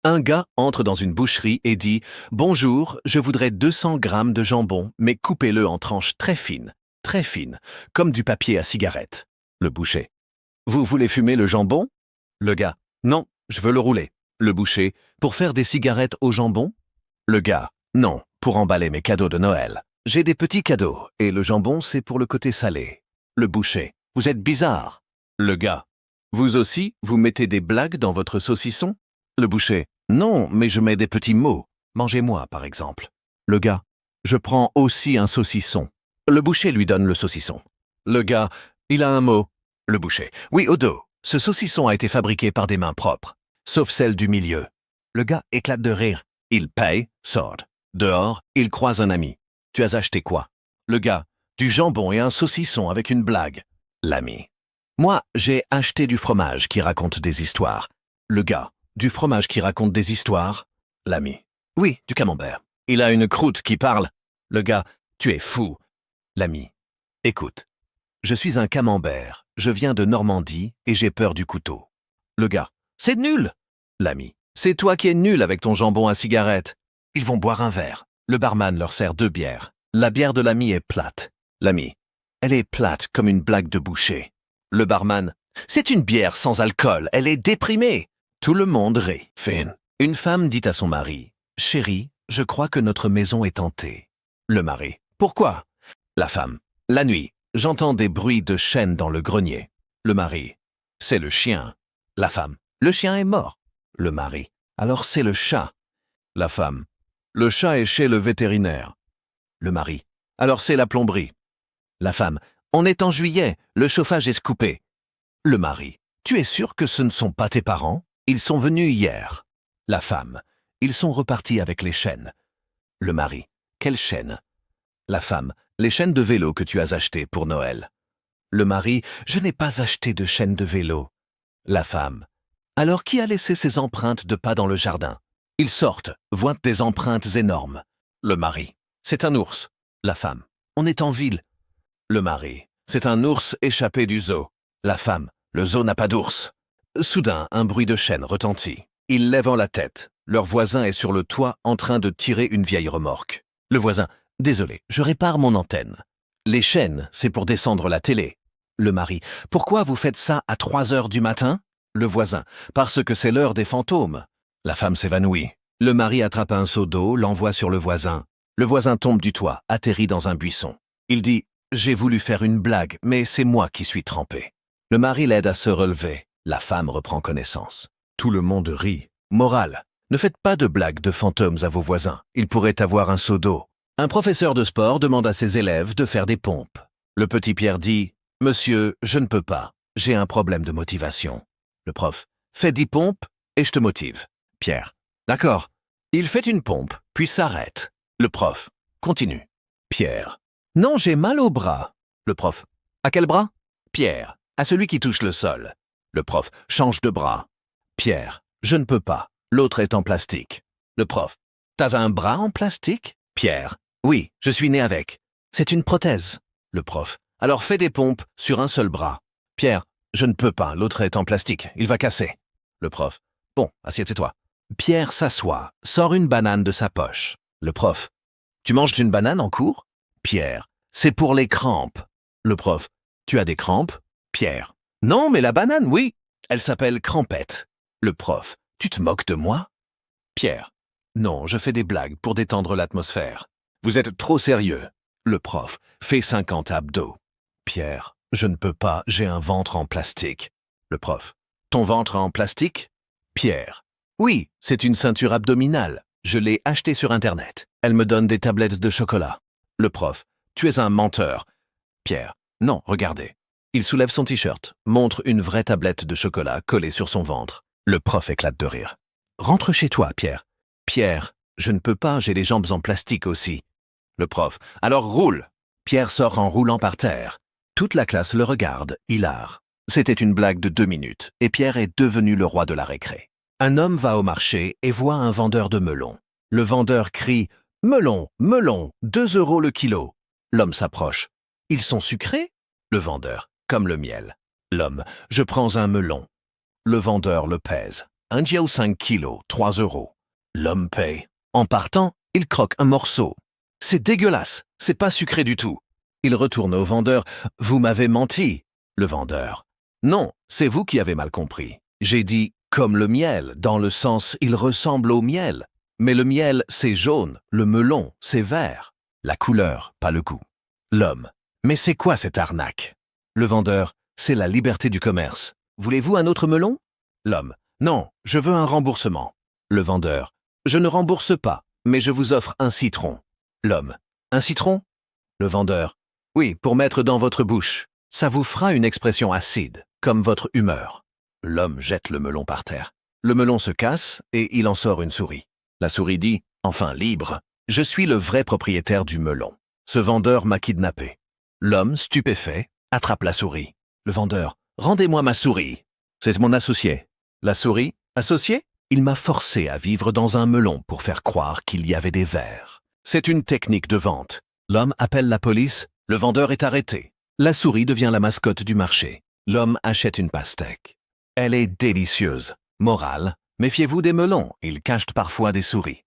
Un gars entre dans une boucherie et dit « Bonjour, je voudrais 200 grammes de jambon, mais coupez-le en tranches très fines, comme du papier à cigarette. » Le boucher. « Vous voulez fumer le jambon ?» Le gars. « Non, je veux le rouler. » Le boucher. « Pour faire des cigarettes au jambon ?» Le gars. « Non, pour emballer mes cadeaux de Noël. J'ai des petits cadeaux, et le jambon c'est pour le côté salé. » Le boucher. « Vous êtes bizarre. » Le gars. « Vous aussi, vous mettez des blagues dans votre saucisson ?» Le boucher. « Non, mais je mets des petits mots. Mangez-moi, par exemple. » Le gars. « Je prends aussi un saucisson. » Le boucher lui donne le saucisson. Le gars. « Il a un mot. » Le boucher. « Oui, au dos. Ce saucisson a été fabriqué par des mains propres, sauf celle du milieu. » Le gars éclate de rire. Il paye, sort. Dehors, il croise un ami. « Tu as acheté quoi ?» Le gars. « Du jambon et un saucisson avec une blague. » L'ami. « Moi, j'ai acheté du fromage qui raconte des histoires. » Le gars. « Du fromage qui raconte des histoires. » L'ami. « Oui, du camembert. Il a une croûte qui parle. » Le gars. « Tu es fou. » L'ami. « Écoute, je suis un camembert, je viens de Normandie et j'ai peur du couteau. » Le gars. « C'est nul. » L'ami. « C'est toi qui es nul avec ton jambon à cigarette. » Ils vont boire un verre. Le barman leur sert 2 bières. La bière de l'ami est plate. L'ami. « Elle est plate comme une blague de boucher. » Le barman. « C'est une bière sans alcool, elle est déprimée. » Tout le monde rit. Fin. Une femme dit à son mari, « Chérie, je crois que notre maison est hantée. » Le mari. « Pourquoi ?» La femme. « La nuit, j'entends des bruits de chaînes dans le grenier. » Le mari. « C'est le chien. » La femme. « Le chien est mort. » Le mari. « Alors c'est le chat. » La femme. « Le chat est chez le vétérinaire. » Le mari. « Alors c'est la plomberie. » La femme. « On est en juillet, le chauffage est coupé. » Le mari. « Tu es sûr que ce ne sont pas tes parents ? Ils sont venus hier. » La femme. « Ils sont repartis avec les chaînes. » Le mari. « Quelles chaînes ? » La femme. « Les chaînes de vélo que tu as achetées pour Noël. » Le mari. « Je n'ai pas acheté de chaînes de vélo. » La femme. « Alors qui a laissé ces empreintes de pas dans le jardin ? » Ils sortent, voient des empreintes énormes. Le mari. « C'est un ours. » La femme. « On est en ville. » Le mari. « C'est un ours échappé du zoo. » La femme. « Le zoo n'a pas d'ours. » Soudain, un bruit de chaîne retentit. Ils lèvent la tête. Leur voisin est sur le toit en train de tirer une vieille remorque. Le voisin. « Désolé, je répare mon antenne. » Les chaînes, c'est pour descendre la télé. Le mari. « Pourquoi vous faites ça à 3 heures du matin ?» Le voisin. « Parce que c'est l'heure des fantômes. » La femme s'évanouit. Le mari attrape un seau d'eau, l'envoie sur le voisin. Le voisin tombe du toit, atterrit dans un buisson. Il dit « J'ai voulu faire une blague, mais c'est moi qui suis trempé. » Le mari l'aide à se relever. La femme reprend connaissance. Tout le monde rit. Morale. Ne faites pas de blagues de fantômes à vos voisins. Ils pourraient avoir un seau d'eau. Un professeur de sport demande à ses élèves de faire des pompes. Le petit Pierre dit « Monsieur, je ne peux pas. J'ai un problème de motivation. » Le prof. « Fais 10 pompes et je te motive. » Pierre. « D'accord. » Il fait une pompe, puis s'arrête. Le prof. Continue. Pierre. « Non, j'ai mal au bras. » Le prof. « À quel bras ?» Pierre. « À celui qui touche le sol. » Le prof. « Change de bras. » Pierre. « Je ne peux pas. L'autre est en plastique. » Le prof. « T'as un bras en plastique ?» Pierre. « Oui, je suis né avec. C'est une prothèse. » Le prof. « Alors fais des pompes sur un seul bras. » Pierre. « Je ne peux pas. L'autre est en plastique. Il va casser. » Le prof. « Bon, assieds-toi. » Pierre s'assoit, sort une banane de sa poche. Le prof. « Tu manges une banane en cours ?» Pierre. « C'est pour les crampes. » Le prof. « Tu as des crampes ?» Pierre. « Non, mais la banane, oui. Elle s'appelle Crampette. » Le prof. « Tu te moques de moi ?» Pierre. « Non, je fais des blagues pour détendre l'atmosphère. Vous êtes trop sérieux. » Le prof. « Fais 50 abdos. » Pierre. « Je ne peux pas, j'ai un ventre en plastique. » Le prof. « Ton ventre en plastique ?» Pierre. « Oui, c'est une ceinture abdominale. Je l'ai achetée sur Internet. Elle me donne des tablettes de chocolat. » Le prof. « Tu es un menteur. » Pierre. « Non, regardez. » Il soulève son t-shirt, montre une vraie tablette de chocolat collée sur son ventre. Le prof éclate de rire. « Rentre chez toi, Pierre. » Pierre. « Je ne peux pas, j'ai les jambes en plastique aussi. » Le prof. « Alors roule. » Pierre sort en roulant par terre. Toute la classe le regarde, hilar. C'était une blague de 2 minutes, et Pierre est devenu le roi de la récré. Un homme va au marché et voit un vendeur de melons. Le vendeur crie « Melon, melon, 2 € le kilo. » L'homme s'approche. « Ils sont sucrés ?» Le vendeur. « Comme le miel. » L'homme. « Je prends un melon. » Le vendeur le pèse. 1,5 kg, 3 euros. L'homme paye. En partant, il croque un morceau. C'est dégueulasse, c'est pas sucré du tout. Il retourne au vendeur. Vous m'avez menti. Le vendeur. Non, c'est vous qui avez mal compris. J'ai dit comme le miel, dans le sens il ressemble au miel. Mais le miel, c'est jaune, le melon, c'est vert. La couleur, pas le goût. L'homme. Mais c'est quoi cette arnaque? Le vendeur. C'est la liberté du commerce. Voulez-vous un autre melon? L'homme. Non, je veux un remboursement. Le vendeur. Je ne rembourse pas, mais je vous offre un citron. L'homme. Un citron? Le vendeur. Oui, pour mettre dans votre bouche. Ça vous fera une expression acide, comme votre humeur. L'homme jette le melon par terre. Le melon se casse et il en sort une souris. La souris dit, enfin libre, je suis le vrai propriétaire du melon. Ce vendeur m'a kidnappé. L'homme, stupéfait, attrape la souris. Le vendeur, rendez-moi ma souris. C'est mon associé. La souris, associé? Il m'a forcé à vivre dans un melon pour faire croire qu'il y avait des vers. C'est une technique de vente. L'homme appelle la police, le vendeur est arrêté. La souris devient la mascotte du marché. L'homme achète une pastèque. Elle est délicieuse. Morale, méfiez-vous des melons, ils cachent parfois des souris.